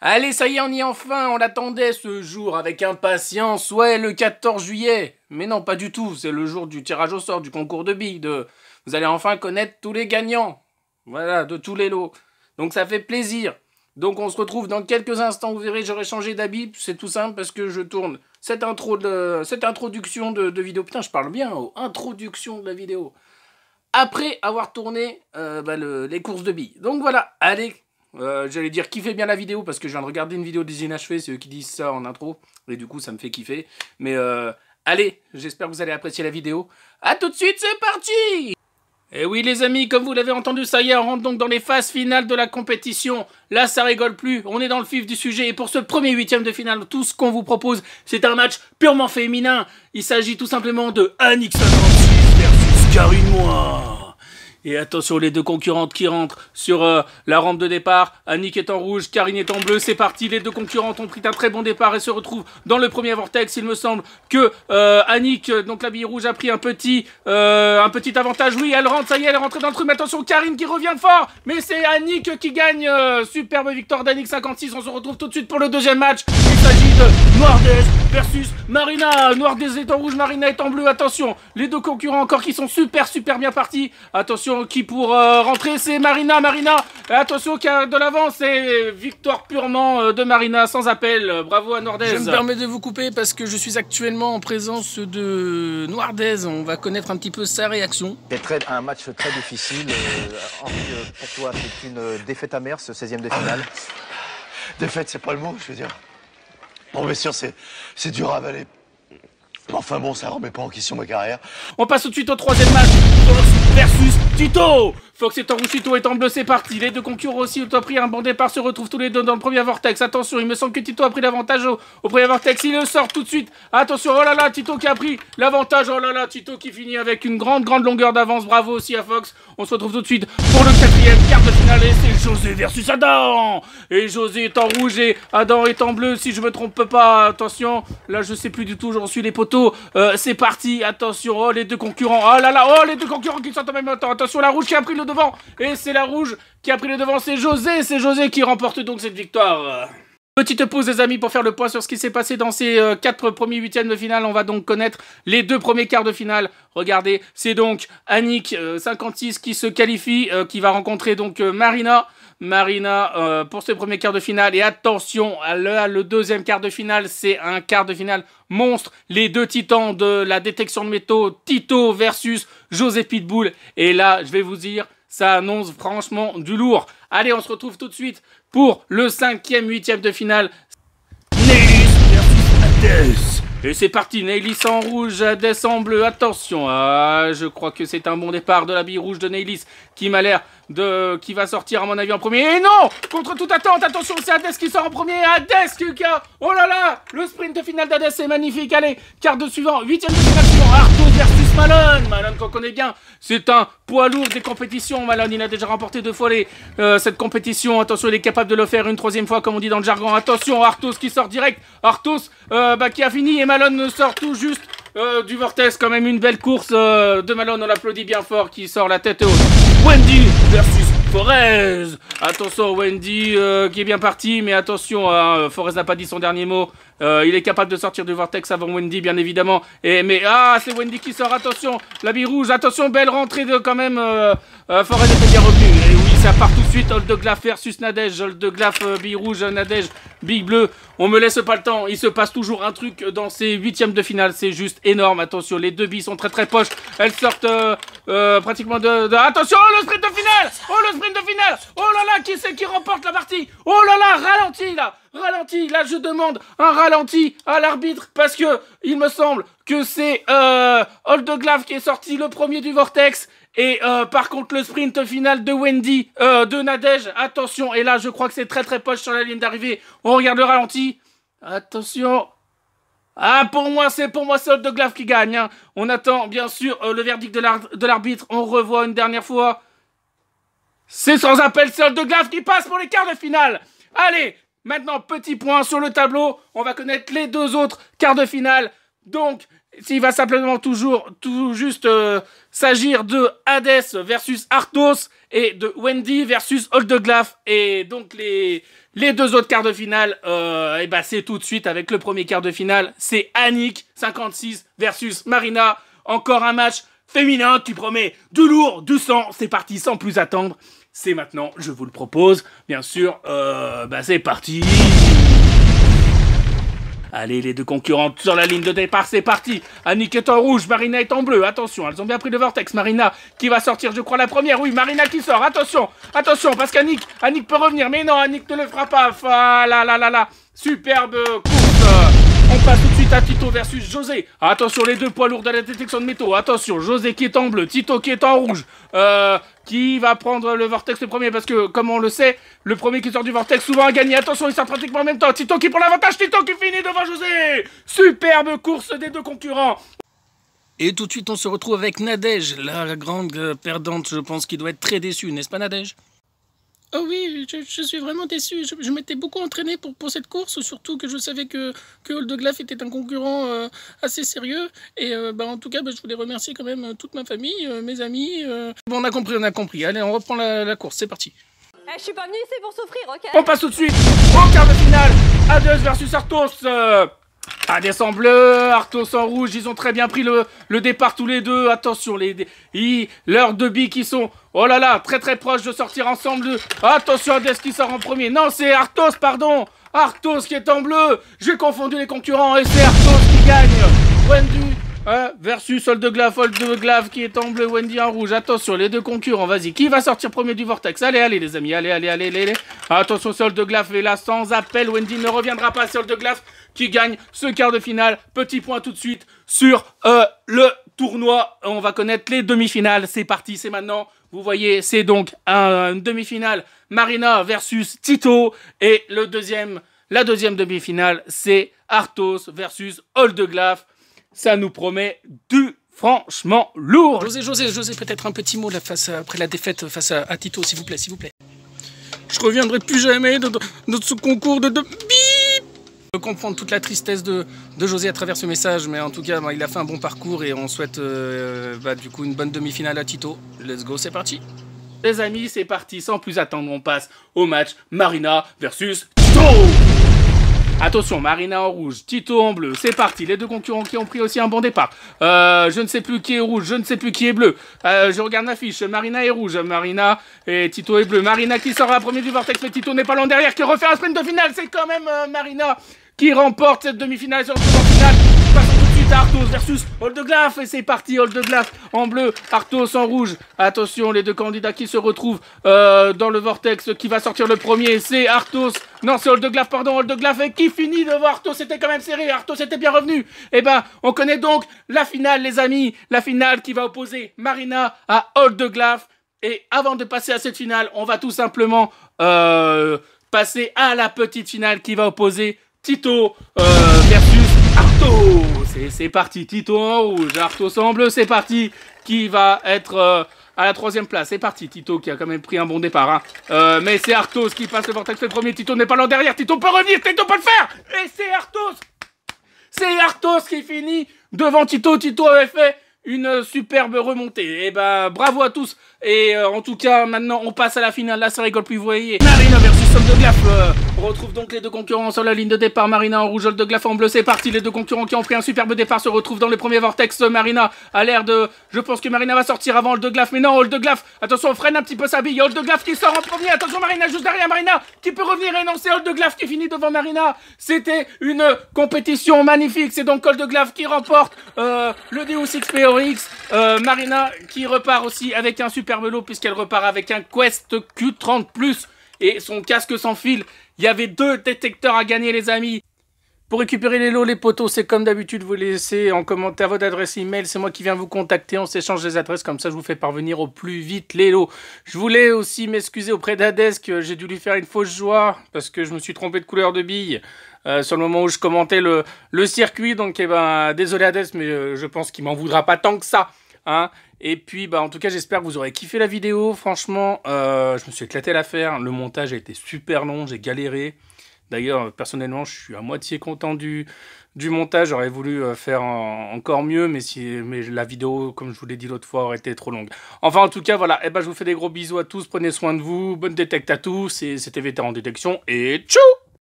Allez, ça y est, on y est enfin, on l'attendait ce jour avec impatience, ouais, le 14 juillet. Mais non, pas du tout, c'est le jour du tirage au sort, du concours de billes, Vous allez enfin connaître tous les gagnants, voilà, de tous les lots. Donc ça fait plaisir. Donc on se retrouve dans quelques instants, vous verrez, j'aurai changé d'habit, c'est tout simple parce que je tourne cette introduction de vidéo. Putain, je parle bien, introduction de la vidéo. Après avoir tourné les courses de billes. Donc voilà, allez. J'allais dire kiffez bien la vidéo parce que je viens de regarder une vidéo des inachevés, c'est eux qui disent ça en intro et du coup ça me fait kiffer. Mais allez, j'espère que vous allez apprécier la vidéo. A tout de suite, c'est parti. Et oui les amis, comme vous l'avez entendu, ça y est, on rentre donc dans les phases finales de la compétition. Là ça rigole plus, on est dans le vif du sujet et pour ce premier huitième de finale, tout ce qu'on vous propose, c'est un match purement féminin. Il s'agit tout simplement de Annick 56 versus Karine Moi. Et attention, les deux concurrentes qui rentrent sur la rampe de départ. Annick est en rouge, Karine est en bleu. C'est parti, les deux concurrentes ont pris un très bon départ et se retrouvent dans le premier vortex. Il me semble que Annick, donc la bille rouge, a pris un petit avantage. Oui, elle rentre, ça y est, elle est rentrée dans le truc. Mais attention, Karine qui revient fort. Mais c'est Annick qui gagne. Superbe victoire d'Annick 56. On se retrouve tout de suite pour le deuxième match. Il s'agit de Noirdaise versus Marina. Noirdaise est en rouge, Marina est en bleu. Attention, les deux concurrents encore qui sont super bien partis. Attention. Qui pour rentrer, c'est Marina. Attention, qui a de l'avance. C'est victoire purement de Marina, sans appel. Bravo à Noirdaise. Je me permets de vous couper parce que je suis actuellement en présence de Noirdaise. On va connaître un petit peu sa réaction. C'est un match très difficile. Henri, pour toi, c'est une défaite amère, ce 16e de finale. Défaite, c'est pas le mot, je veux dire. Bon, bien sûr, c'est dur à avaler. Enfin bon, ça remet pas en question ma carrière. On passe tout de suite au troisième match. Fox versus Tito. Fox est en rouge, Tito est en bleu, c'est parti. Les deux concurrents aussi ont pris un bon départ, se retrouvent tous les deux dans le premier vortex. Attention, il me semble que Tito a pris l'avantage au premier vortex. Il le sort tout de suite. Attention, oh là là, Tito qui a pris l'avantage. Oh là là, Tito qui finit avec une grande longueur d'avance. Bravo aussi à Fox. On se retrouve tout de suite pour le quatrième quart de finale. Et c'est José versus Adam. Et José est en rouge et Adam est en bleu, si je me trompe pas. Attention, là je sais plus du tout, j'en suis les poteaux. C'est parti, attention, oh les deux concurrents. Oh là là, oh les deux concurrents qui sortent en même temps. Attention, la rouge qui a pris le devant. Et c'est la rouge qui a pris le devant, c'est José qui remporte donc cette victoire. Petite pause les amis pour faire le point sur ce qui s'est passé dans ces 4 premiers huitièmes de finale. On va donc connaître les 2 premiers quarts de finale. Regardez, c'est donc Annick 56 qui se qualifie, qui va rencontrer donc Marina pour ce premier quart de finale. Et attention, le deuxième quart de finale, c'est un quart de finale monstre. Les deux titans de la détection de métaux, Tito versus José Pitbull. Et là, je vais vous dire, ça annonce franchement du lourd. Allez, on se retrouve tout de suite pour le 5e huitième de finale. Neylis versus Hades. Et c'est parti, Neylis en rouge, Hades en bleu. Attention, je crois que c'est un bon départ de la bille rouge de Neylis qui m'a l'air qui va sortir à mon avis en premier. Et non, contre toute attente, attention, c'est Hades qui sort en premier. Hades qui a... Oh là là, le sprint final d'Hades est magnifique. Allez, quart de suivant, 8e de finale suivant. Arthos versus Malone. Malone qu'on connaît bien, c'est un poids lourd des compétitions. Malone, il a déjà remporté 2 fois cette compétition. Attention, il est capable de le faire une 3e fois comme on dit dans le jargon. Attention, Arthos qui sort direct. Arthos qui a fini et Malone sort tout juste du vortex. Quand même une belle course de Malone, on l'applaudit bien fort, qui sort la tête haute. Wendy versus Forez. Attention, Wendy qui est bien parti, mais attention, Forez n'a pas dit son dernier mot. Il est capable de sortir du vortex avant Wendy, bien évidemment. Mais c'est Wendy qui sort, attention, la bille rouge, attention, belle rentrée de quand même. Forez était bien revenu. Et oui, ça part tout de suite. Oldeglaf versus Nadège. Oldeglaf, bille rouge, Nadège, bille bleue. On me laisse pas le temps. Il se passe toujours un truc dans ces huitièmes de finale. C'est juste énorme. Attention, les deux billes sont très poches. Elles sortent pratiquement de... Attention, le sprint de finale. Oh, le sprint de finale. Oh là là, qui c'est qui remporte la partie? Oh là là, ralenti là. Ralenti, là je demande un ralenti à l'arbitre parce que il me semble que c'est Oldeglaf qui est sorti le premier du vortex. Et par contre le sprint final de Wendy, de Nadège, attention, et là je crois que c'est très poche sur la ligne d'arrivée. On regarde le ralenti, attention. Pour moi c'est Oldeglaf qui gagne, hein. On attend bien sûr le verdict de l'arbitre, on revoit une dernière fois. C'est sans appel, c'est Oldeglaf qui passe pour les quarts de finale. Allez, maintenant petit point sur le tableau, on va connaître les 2 autres quarts de finale. Donc, s'il va simplement tout juste s'agir de Hades versus Arthos et de Wendy versus Oldeglaf. Et donc, les deux autres quarts de finale, et bah, c'est tout de suite avec le premier quart de finale. C'est Annick, 56, versus Marina. Encore un match féminin qui promet du lourd, du sang. C'est parti sans plus attendre. C'est maintenant, je vous le propose. Bien sûr, bah, c'est parti. Allez, les deux concurrentes sur la ligne de départ, c'est parti. Annick est en rouge, Marina est en bleu. Attention, elles ont bien pris le vortex. Marina qui va sortir, je crois, la première. Oui, Marina qui sort. Attention, attention, parce qu'Annick peut revenir. Mais non, Annick ne le fera pas. Ah là là là là. Superbe course. On passe tout de suite à Tito versus José. Attention, les deux poids lourds de la détection de métaux. Attention, José qui est en bleu, Tito qui est en rouge. Qui va prendre le vortex le premier? Parce que, comme on le sait, le premier qui sort du vortex souvent a gagné. Attention, ils sortent pratiquement en même temps. Tito qui prend l'avantage, Tito qui finit devant José. Superbe course des deux concurrents. Et tout de suite, on se retrouve avec Nadège, la grande perdante, je pense, qui doit être très déçue, n'est-ce pas, Nadège? Oh oui, je suis vraiment déçu. Je m'étais beaucoup entraîné pour cette course, surtout que je savais que Oldeglaf était un concurrent assez sérieux. Et bah, en tout cas, bah, je voulais remercier quand même toute ma famille, mes amis. Bon, on a compris. Allez, on reprend la course, c'est parti. Je suis pas venue ici pour souffrir, ok? On passe tout de suite au quart de finale. Hades versus Arthos. Hades en bleu, Arthos en rouge, ils ont très bien pris le départ tous les deux. Attention, leurs deux billes qui sont, oh là là, très très proches de sortir ensemble. Attention, Hades qui sort en premier. Non, c'est Arthos, pardon. Arthos qui est en bleu. J'ai confondu les concurrents et c'est Arthos qui gagne. Wendy versus Oldeglaf qui est en bleu, Wendy en rouge. Attention, les deux concurrents, vas-y. Qui va sortir premier du vortex? Allez, les amis, allez. Attention, c'est Oldeglaf et là, sans appel, Wendy ne reviendra pas. C'est Oldeglaf qui gagne ce quart de finale. Petit point tout de suite sur le tournoi. On va connaître les demi-finales. C'est parti, c'est maintenant. Vous voyez, c'est donc une demi-finale Marina versus Tito. Et la deuxième demi-finale, c'est Arthos versus Oldeglaf. Ça nous promet du franchement lourd. José, peut-être un petit mot là, après la défaite face à Tito, s'il vous plaît. Je reviendrai plus jamais de ce concours de bip. Je comprends toute la tristesse de José à travers ce message, mais en tout cas, il a fait un bon parcours et on souhaite du coup une bonne demi-finale à Tito. Let's go, c'est parti. Les amis, c'est parti. Sans plus attendre, on passe au match Marina versus Tito. Attention, Marina en rouge, Tito en bleu, c'est parti. Les deux concurrents qui ont pris aussi un bon départ. Je ne sais plus qui est rouge, je ne sais plus qui est bleu. Je regarde ma fiche, Marina est rouge, Marina et Tito est bleu. Marina qui sort à premier du vortex, mais Tito n'est pas loin derrière, qui refait un sprint de finale. C'est quand même Marina qui remporte cette demi-finale sur le tour final. Passons tout de suite à Arthos versus Oldeglaf. Et c'est parti, Oldeglaf en bleu, Arthos en rouge. Attention, les deux candidats qui se retrouvent dans le vortex. Qui va sortir le premier? C'est Arthos. Non, c'est Oldeglaf, pardon, Oldeglaf. Et qui finit devant Arthos? C'était quand même serré, Arthos était bien revenu. Et ben, on connaît donc la finale, les amis. La finale qui va opposer Marina à Oldeglaf. Et avant de passer à cette finale, on va tout simplement passer à la petite finale qui va opposer Tito versus Arthos. C'est parti, Tito en rouge, Arthos en bleu, c'est parti. Qui va être à la troisième place? C'est parti, Tito qui a quand même pris un bon départ. Mais c'est Arthos qui passe le vortex le premier. Tito n'est pas là derrière, Tito peut revenir, Tito peut le faire. Et c'est Arthos. C'est Arthos qui finit devant Tito. Tito avait fait une superbe remontée. Et ben bravo à tous. Et en tout cas, maintenant on passe à la finale. Là, ça rigole plus, vous voyez. Marina versus Oldeglaf. On retrouve donc les deux concurrents sur la ligne de départ. Marina en rouge, Oldeglaf en bleu. C'est parti. Les deux concurrents qui ont pris un superbe départ se retrouvent dans le premier vortex. Marina a l'air de... Je pense que Marina va sortir avant Oldeglaf. Mais non, Oldeglaf. Attention, on freine un petit peu sa bille. Oldeglaf qui sort en premier. Attention, Marina juste derrière. Marina qui peut revenir. Et non, c'est Oldeglaf qui finit devant Marina. C'était une compétition magnifique. C'est donc Oldeglaf qui remporte le Deus XPOX. Marina qui repart aussi avec un superbe lot puisqu'elle repart avec un Quest Q30+. Et son casque sans fil. Il y avait 2 détecteurs à gagner, les amis. Pour récupérer les lots, les potos, c'est comme d'habitude, vous laissez en commentaire votre adresse email. C'est moi qui viens vous contacter. On s'échange les adresses, comme ça je vous fais parvenir au plus vite les lots. Je voulais aussi m'excuser auprès d'Hades que j'ai dû lui faire une fausse joie parce que je me suis trompé de couleur de bille sur le moment où je commentais le circuit. Donc, eh ben, désolé Hades, mais je pense qu'il m'en voudra pas tant que ça. Hein. Et puis bah en tout cas j'espère que vous aurez kiffé la vidéo. Franchement je me suis éclaté à la faire. Le montage a été super long, j'ai galéré. D'ailleurs, personnellement, je suis à moitié content du montage. J'aurais voulu faire encore mieux, mais la vidéo, comme je vous l'ai dit l'autre fois, aurait été trop longue. Enfin, en tout cas, voilà. Je vous fais des gros bisous à tous. Prenez soin de vous. Bonne détecte à tous. C'était Vétéran Détection. Et tchou!